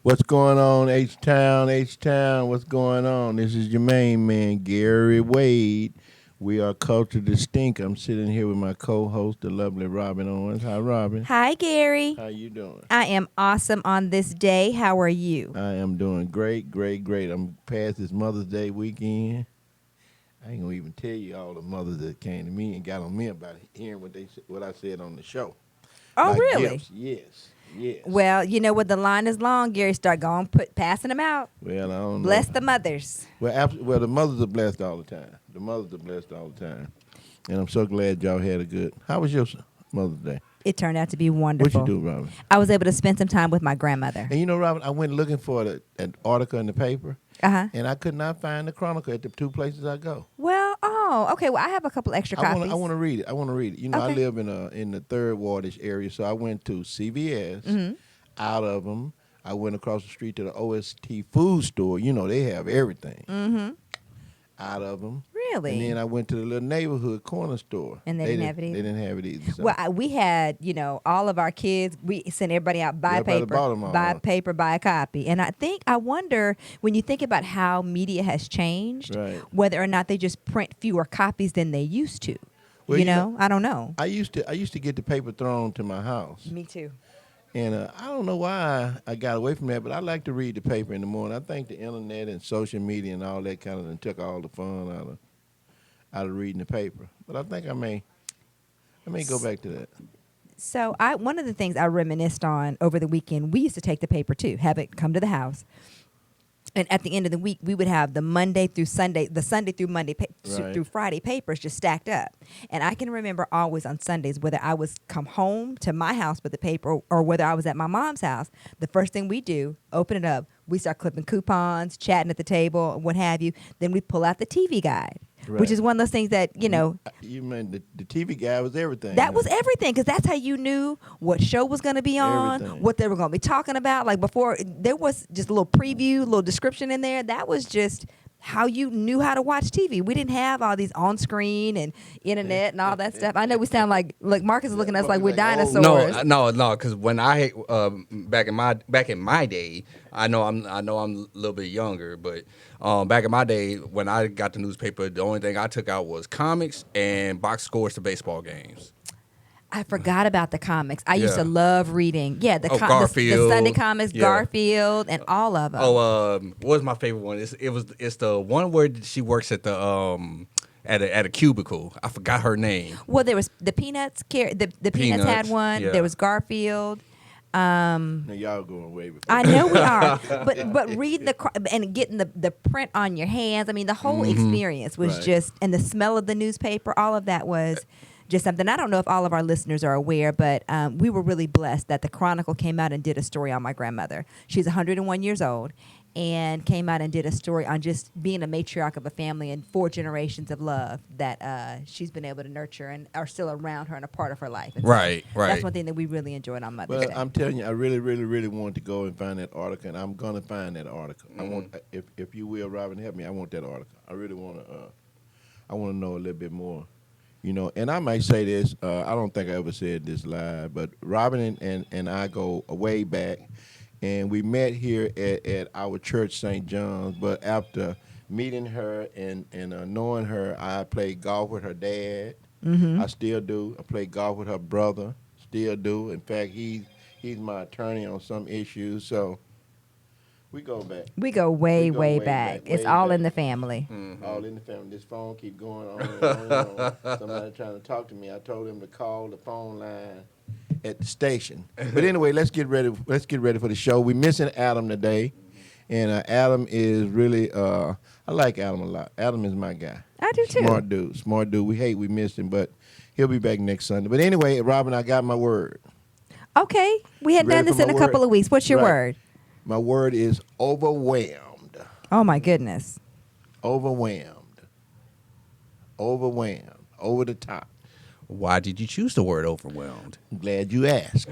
What's going on, H-Town? H-Town, what's going on? This is your main man, Gary Wade. We are Culture Distinct. I'm sitting here with my co-host, the lovely Robin Owens. Hi, Robin. Hi, Gary. How you doing? I am awesome on this day. How are you? I am doing great, great, great. I'm past this Mother's Day weekend. I ain't gonna even tell you all the mothers that came to me and got on me about hearing what I said on the show. Oh, Like really? gifts. Yes, yes. Well, you know what? The line is long, Gary. Start going, passing them out. Well, I don't Bless know. the mothers. Well, the mothers are blessed all the time. The mothers are blessed all the time. And I'm so glad y'all had a good. How was your Mother's Day? It turned out to be What wonderful. you do, Robin? I was able to spend some time with my grandmother. And you know, Robin, I went looking for an article in the paper, Uh-huh. and I could not find the Chronicle at the two places I go. Well, okay. Well, I have a couple extra copies. I want to read it. I want to read it. You know, I Okay. live in the third wardish area, so I went to CVS. Mhm. Out of them, I went across the street to the OST food store. You know, they have everything. Mm-hmm. Out of them. Really? And then I went to the little neighborhood corner store. And they didn't have it either? They didn't have it either. So. Well, we had, all of our kids, we sent everybody out, buy Everybody bought 'em paper, all, buy huh? paper, buy a copy. And I wonder, when you think about how media has changed, Right. whether or not they just print fewer copies than they used to. Well, you you know, I don't know. I used to get the paper thrown to my house, Me too. and I don't know why I got away from that, but I like to read the paper in the morning. I think the internet and social media and all that kind of took all the fun out of reading the paper. But I think I may go back to that. So one of the things I reminisced on over the weekend, we used to take the paper too, have it come to the house. And at the end of the week, we would have the Sunday through Monday Right. through Friday papers just stacked up. And I can remember always on Sundays, whether I was come home to my house with the paper or whether I was at my mom's house, the first thing we do, open it up, we start clipping coupons, chatting at the table, what have you. Then we pull out the TV guide, Right. which is one of those things that, You meant the TV guy was everything. that huh? was everything, because that's how you knew what show was going to be on, Everything. what they were going to be talking about. Like before, there was just a little preview, a little description in there. That was just how you knew how to watch TV. We didn't have all these on-screen and internet and all that stuff. I know we sound like Marcus is looking at us like we're Like, oh, dinosaurs. No. Because when I back in my day, I know I'm a little bit younger, but back in my day when I got the newspaper, the only thing I took out was comics and box scores to baseball games. I forgot about the comics. I used to Yeah. love reading. Yeah, the Garfield. Sunday comics, Yeah. Garfield, and all of them. What was my favorite one? It's the one where she works at the at a cubicle. I forgot her name. Well, there was the Peanuts. The Peanuts had Peanuts, one. yeah. There was Garfield. Now y'all going way before. I know we are, but reading and getting the print on your hands. I mean, the whole experience was Right. just, and the smell of the newspaper, all of that was just something. I don't know if all of our listeners are aware, but we were really blessed that the Chronicle came out and did a story on my grandmother. She's 101 years old, and came out and did a story on just being a matriarch of a family and 4 generations of love that she's been able to nurture and are still around her and a part of her life. And so Right. That's one thing that we really enjoyed on Mother's Well, Day. I'm telling you, I really, really, really want to go and find that article, and I'm gonna find that article. I Mm-hmm. want, if you will, Robin, help me. I want that article. I really want to. I want to know a little bit more. And I might say this. I don't think I ever said this live, but Robin and I go way back, and we met here at our church, St. John's. But after meeting her and knowing her, I played golf with her dad. I still do. I play golf with her brother. Still do. In fact, he's my attorney on some issues. So we go back. We go way, We go way way back. back, It's way all back. in the family. All in the family. This phone keep going on and on and on. Somebody trying to talk to me. I told him to call the phone line at the station. But anyway, let's get ready. Let's get ready for the show. We're missing Adam today, and Adam is really. I like Adam a lot. Adam is my guy. I do too. Smart dude. We missed him, but he'll be back next Sunday. But anyway, Robin, I got my word. Okay. We hadn't Ready done this for in a my couple word? of weeks. What's your Right. word? My word is overwhelmed. Oh, my goodness. Overwhelmed. Over the top. Why did you choose the word overwhelmed? Glad you asked.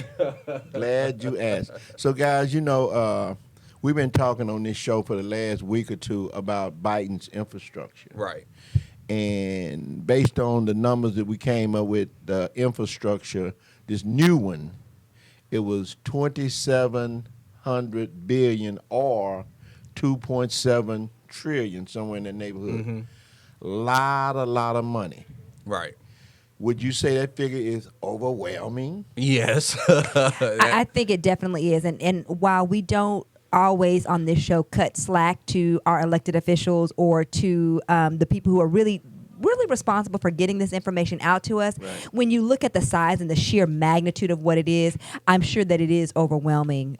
Glad you asked. So, guys, we've been talking on this show for the last week or two about Biden's infrastructure. Right. And based on the numbers that we came up with, the infrastructure, this new one, it was 600 billion or 2.7 trillion, somewhere in that neighborhood. Lot of money. Right. Would you say that figure is overwhelming? Yes. I think it definitely is. And while we don't always on this show cut slack to our elected officials or to the people who are really responsible for getting this information out to us, Right. when you look at the size and the sheer magnitude of what it is, I'm sure that it is overwhelming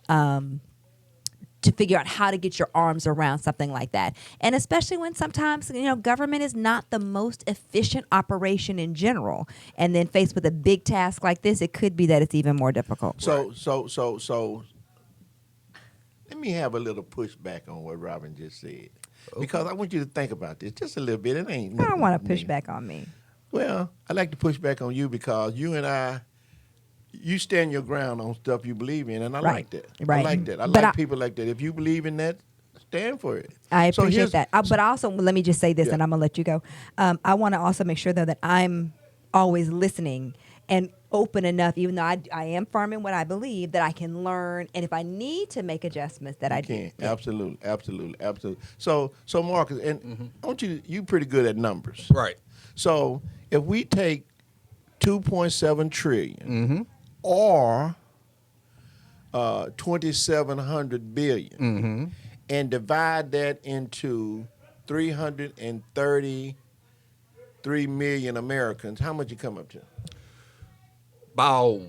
to figure out how to get your arms around something like that. And especially when sometimes, government is not the most efficient operation in general. And then faced with a big task like this, it could be that it's even more difficult. So let me have a little pushback on what Robin just said. Because I want you to think about this just a little bit. It ain't I don't want to nothing push back on me. Well, I like to push back on you because you and I, you stand your ground on stuff you believe in, and I Right. like that. Right. I like that. I But like people like that. If you believe in that, stand for it. I So appreciate here's- that. But also, let me just say this, Yeah. and I'm going to let you go. I want to also make sure, though, that I'm always listening and open enough, even though I am firm in what I believe, that I can learn. And if I need to make adjustments, that I can. do. Absolutely. So Marcus, and I want you pretty good at numbers. Right. So if we take 2.7 trillion or 2,700 billion and divide that into 333 million Americans, how much you come up to? About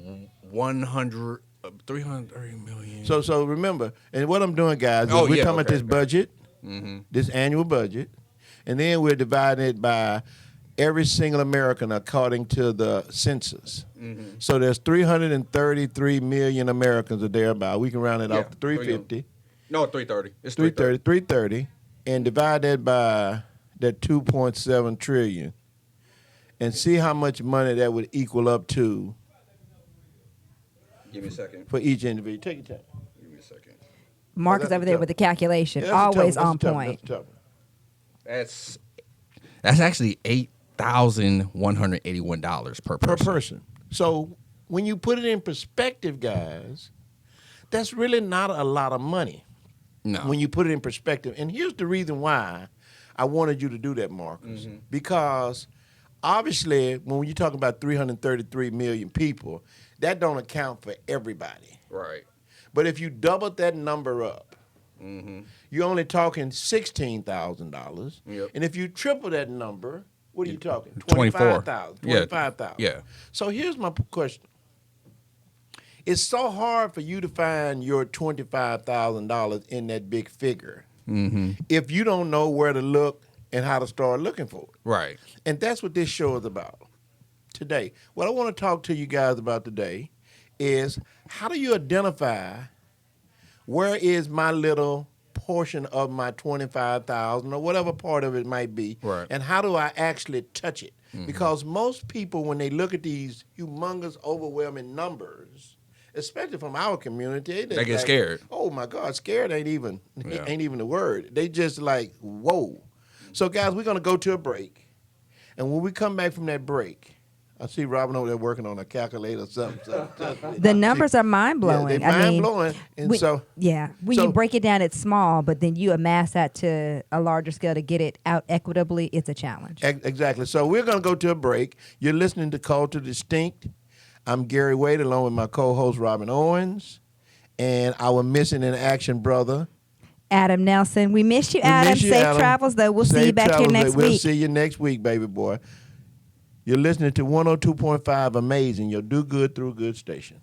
330 million. So remember, and what I'm doing, guys, is Oh, we're yeah, talking about okay, this okay. budget, this annual budget, and then we're dividing it by every single American according to the census. So there's 333 million Americans or thereabout. We can round it Yeah, off to 350, No, 330. It's 330, and divide that by that 2.7 trillion, and see how much money that would equal up to Give me a second. for each individual. Take your time. Give me a second. Mark is that's over there tough. with the calculation, Yeah, that's a tough always one. on That's a tough one. point. That's a tough one. That's actually $8,181 per Per person. person. So when you put it in perspective, guys, that's really not a lot of money No. when you put it in perspective. And here's the reason why I wanted you to do that, Marcus. Because obviously, when you talk about 333 million people, that don't account for everybody. Right. But if you double that number up, you're only talking $16,000. Yep. And if you triple that number, what are you talking? 24. 25,000. Yeah. 25,000. Yeah. So here's my question. It's so hard for you to find your $25,000 in that big figure if you don't know where to look and how to start looking for it. Right. And that's what this show is about today. What I want to talk to you guys about today is how do you identify where is my little portion of my 25,000 or whatever part of it might be, Right. and how do I actually touch it? Because most people, when they look at these humongous, overwhelming numbers, especially from our community, They get scared. Oh my God, scared ain't even Yeah. ain't even the word. They just like, whoa. So guys, we're gonna go to a break, and when we come back from that break, I see Robin over there working on a calculator or something. The numbers are mind blowing. they're mind-blowing. And when so you so- break it down, it's small, but then you amass that to a larger scale to get it out equitably. It's a challenge. Exactly. So we're going to go to a break. You're listening to Call to Distinct. I'm Gary Wade, along with my co-host Robin Owens, and our missing in action brother. Adam Nelson, we miss you, We Adam. miss you, Safe Adam. travels, though. We'll see Safe you back here travels, next We'll week. see you next week, baby boy. You're listening to 102.5 Amazing, your do good through good station.